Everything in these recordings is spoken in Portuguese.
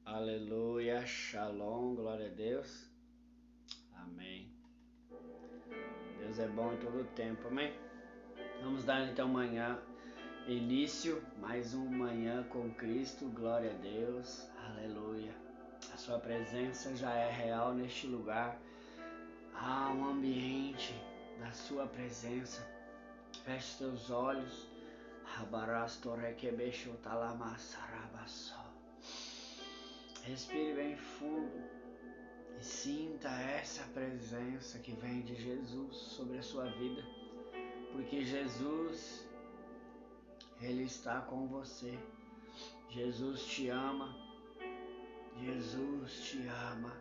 Aleluia, shalom, glória a Deus. Amém. Deus é bom em todo o tempo, amém? Vamos dar então amanhã início, mais uma manhã com Cristo, glória a Deus, aleluia. A sua presença já é real neste lugar. Há um ambiente da sua presença. Feche seus olhos. Respire bem fundo e sinta essa presença que vem de Jesus sobre a sua vida, porque Jesus, Ele está com você. Jesus te ama, Jesus te ama,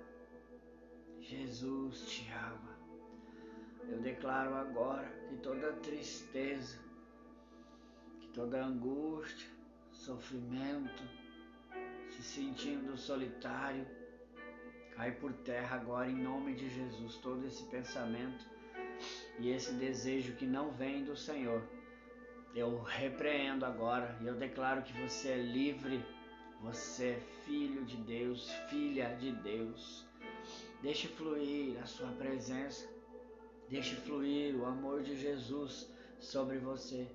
Jesus te ama. Eu declaro agora que toda tristeza, que toda angústia, sofrimento, se sentindo solitário, cai por terra agora em nome de Jesus. Todo esse pensamento e esse desejo que não vem do Senhor, eu repreendo agora e eu declaro que você é livre, você é filho de Deus, filha de Deus. Deixe fluir a sua presença, deixe fluir o amor de Jesus sobre você.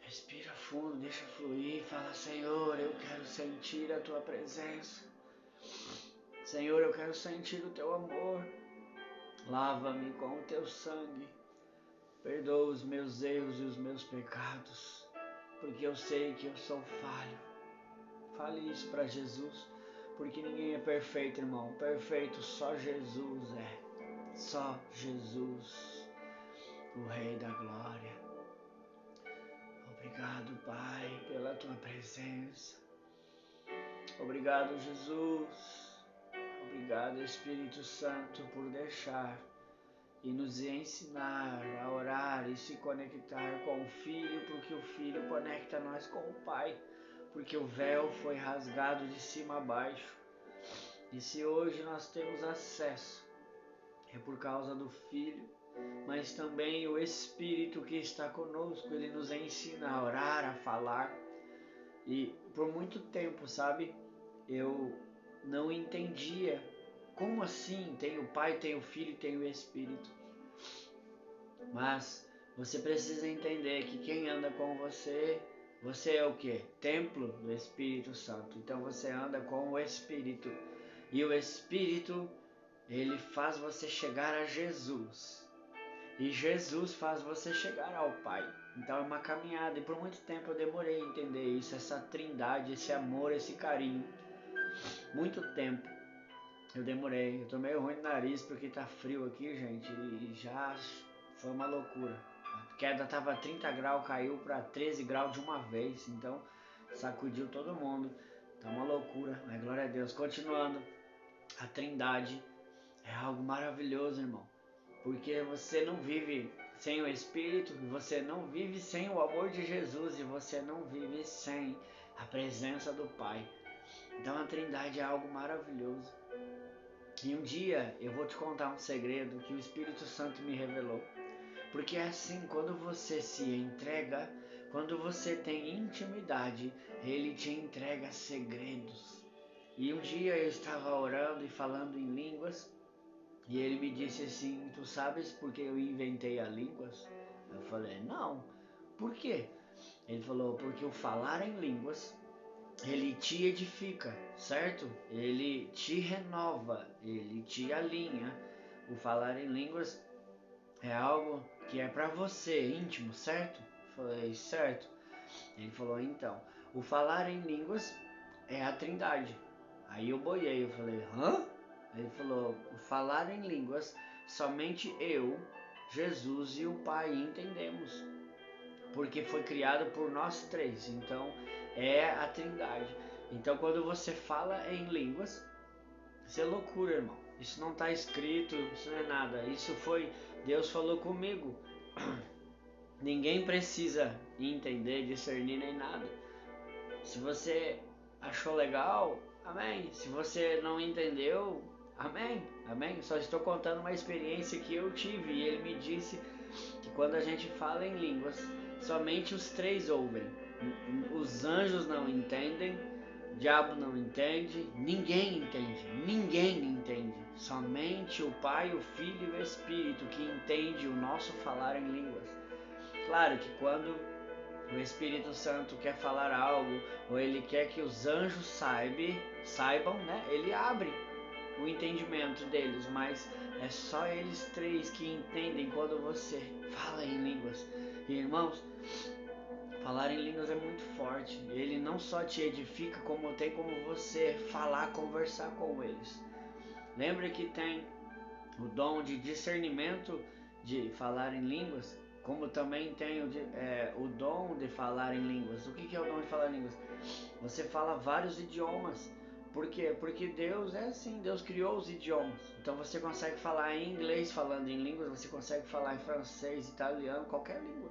Respira fundo, deixa fluir, fala: Senhor, eu quero sentir a tua presença. Senhor, eu quero sentir o teu amor. Lava-me com o teu sangue. Perdoa os meus erros e os meus pecados, porque eu sei que eu sou falho. Fale isso para Jesus, porque ninguém é perfeito, irmão. Perfeito só Jesus é. Só Jesus, o Rei da Glória. Obrigado, Pai, pela tua presença. Obrigado, Jesus. Obrigado, Espírito Santo, por deixar e nos ensinar a orar e se conectar com o Filho, porque o Filho conecta nós com o Pai, porque o véu foi rasgado de cima a baixo. E se hoje nós temos acesso, é por causa do Filho, mas também o Espírito que está conosco. Ele nos ensina a orar, a falar. E por muito tempo, sabe, eu não entendia como assim tem o Pai, tem o Filho e tem o Espírito. Mas você precisa entender que quem anda com você, você é o quê? Templo do Espírito Santo. Então você anda com o Espírito. E o Espírito, ele faz você chegar a Jesus. E Jesus faz você chegar ao Pai. Então é uma caminhada. E por muito tempo eu demorei a entender isso, essa trindade, esse amor, esse carinho. Muito tempo eu demorei. Eu tô meio ruim no nariz porque tá frio aqui, gente. E já foi uma loucura. A queda tava 30 graus, caiu para 13 graus de uma vez. Então sacudiu todo mundo. Tá uma loucura. Mas glória a Deus. Continuando. A trindade é algo maravilhoso, irmão. Porque você não vive sem o Espírito, você não vive sem o amor de Jesus e você não vive sem a presença do Pai. Então a trindade é algo maravilhoso. E um dia eu vou te contar um segredo que o Espírito Santo me revelou. Porque é assim, quando você se entrega, quando você tem intimidade, Ele te entrega segredos. E um dia eu estava orando e falando em línguas, e ele me disse assim: tu sabes por que eu inventei a línguas? Eu falei: não. Por quê? Ele falou: porque o falar em línguas, ele te edifica, certo? Ele te renova, ele te alinha. O falar em línguas é algo que é para você, íntimo, certo? Eu falei: certo. Ele falou: então, o falar em línguas é a trindade. Aí eu boiei, eu falei: hã? Ele falou: o falar em línguas, somente eu, Jesus e o Pai entendemos, porque foi criado por nós três, então é a trindade. Então quando você fala em línguas, isso é loucura, irmão. Isso não está escrito, isso não é nada. Isso foi, Deus falou comigo. Ninguém precisa entender, discernir nem nada. Se você achou legal, amém. Se você não entendeu, amém, amém. Só estou contando uma experiência que eu tive e ele me disse que quando a gente fala em línguas, somente os três ouvem. Os anjos não entendem, O diabo não entende, ninguém entende, ninguém entende. Somente o Pai, o Filho e o Espírito que entende o nosso falar em línguas. Claro que quando o Espírito Santo quer falar algo, ou ele quer que os anjos saibam, né? Ele abre o entendimento deles, mas é só eles três que entendem quando você fala em línguas. E, irmãos, falar em línguas é muito forte. Ele não só te edifica, como tem como você falar, conversar com eles. Lembre que tem o dom de discernimento de falar em línguas, como também tem o dom de falar em línguas. O que é o dom de falar em línguas? Você fala vários idiomas. Por quê? Porque Deus é assim, Deus criou os idiomas. Então você consegue falar em inglês falando em línguas, você consegue falar em francês, italiano, qualquer língua.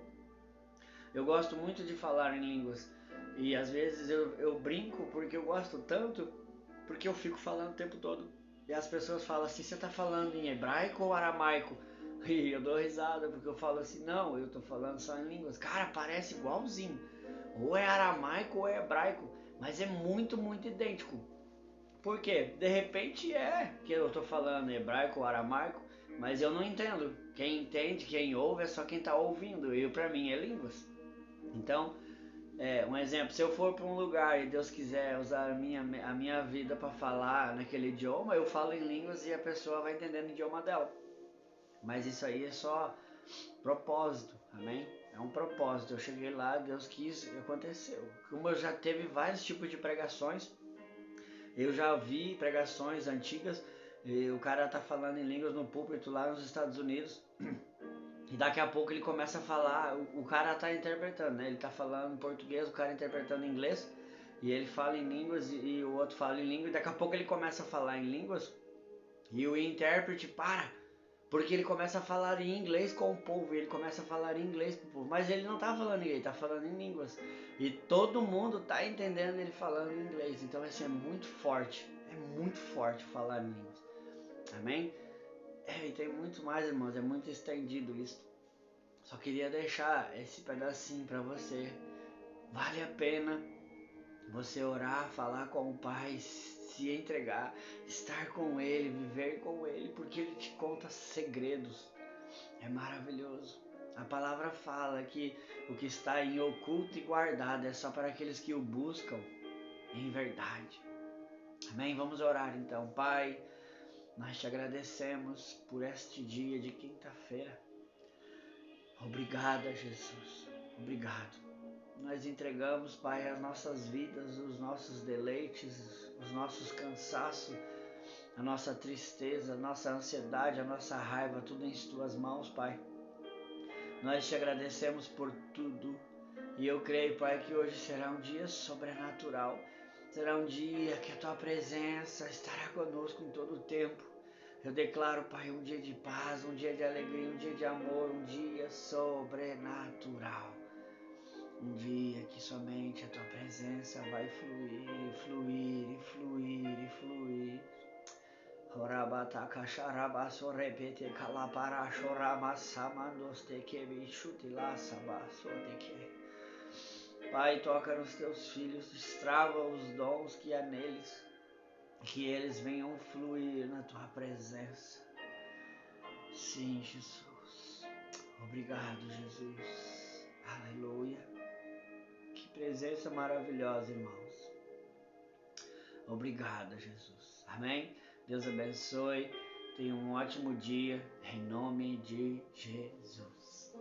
Eu gosto muito de falar em línguas. E às vezes eu brinco porque eu gosto tanto, porque eu fico falando o tempo todo. E as pessoas falam assim, você está falando em hebraico ou aramaico? E eu dou risada porque eu falo assim, não, eu estou falando só em línguas. Cara, parece igualzinho. Ou é aramaico ou é hebraico. Mas é muito, muito idêntico. Por quê? De repente é que eu estou falando hebraico ou aramaico, mas eu não entendo. Quem entende, quem ouve é só quem está ouvindo. E para mim é línguas. Então, um exemplo, se eu for para um lugar e Deus quiser usar a minha vida para falar naquele idioma, eu falo em línguas e a pessoa vai entendendo o idioma dela. Mas isso aí é só propósito, amém? É um propósito. Eu cheguei lá, Deus quis e aconteceu. Como eu já teve vários tipos de pregações, eu já vi pregações antigas e o cara tá falando em línguas no púlpito lá nos Estados Unidos. E daqui a pouco ele começa a falar, o cara tá interpretando, né? Ele tá falando em português, o cara interpretando em inglês, e ele fala em línguas e o outro fala em língua, e daqui a pouco ele começa a falar em línguas, e o intérprete para, porque ele começa a falar em inglês com o povo, e ele começa a falar em inglês com o povo, mas ele não tá falando em inglês, ele tá falando em línguas, e todo mundo tá entendendo ele falando em inglês, então assim, é muito forte falar em línguas, amém? E tem muito mais, irmãos, é muito estendido isso. Só queria deixar esse pedacinho para você. Vale a pena você orar, falar com o Pai, se entregar, estar com Ele, viver com Ele, porque Ele te conta segredos. É maravilhoso. A palavra fala que o que está em oculto e guardado é só para aqueles que o buscam em verdade. Amém? Vamos orar então. Pai, nós te agradecemos por este dia de quinta-feira. Obrigado, Jesus. Obrigado. Nós entregamos, Pai, as nossas vidas, os nossos deleites, os nossos cansaços, a nossa tristeza, a nossa ansiedade, a nossa raiva, tudo em tuas mãos, Pai. Nós te agradecemos por tudo. E eu creio, Pai, que hoje será um dia sobrenatural. Será um dia que a tua presença estará conosco em todo o tempo. Eu declaro, Pai, um dia de paz, um dia de alegria, um dia de amor, um dia sobrenatural. Um dia que somente a tua presença vai fluir, fluir e fluir e fluir. Orabataka xarabaso repete kalapara chorama samandoste que bichuti lá sabasote que. Pai, toca nos teus filhos, destrava os dons que há neles, que eles venham fluir na tua presença. Sim, Jesus. Obrigado, Jesus. Aleluia. Que presença maravilhosa, irmãos. Obrigado, Jesus. Amém? Deus abençoe. Tenha um ótimo dia. Em nome de Jesus.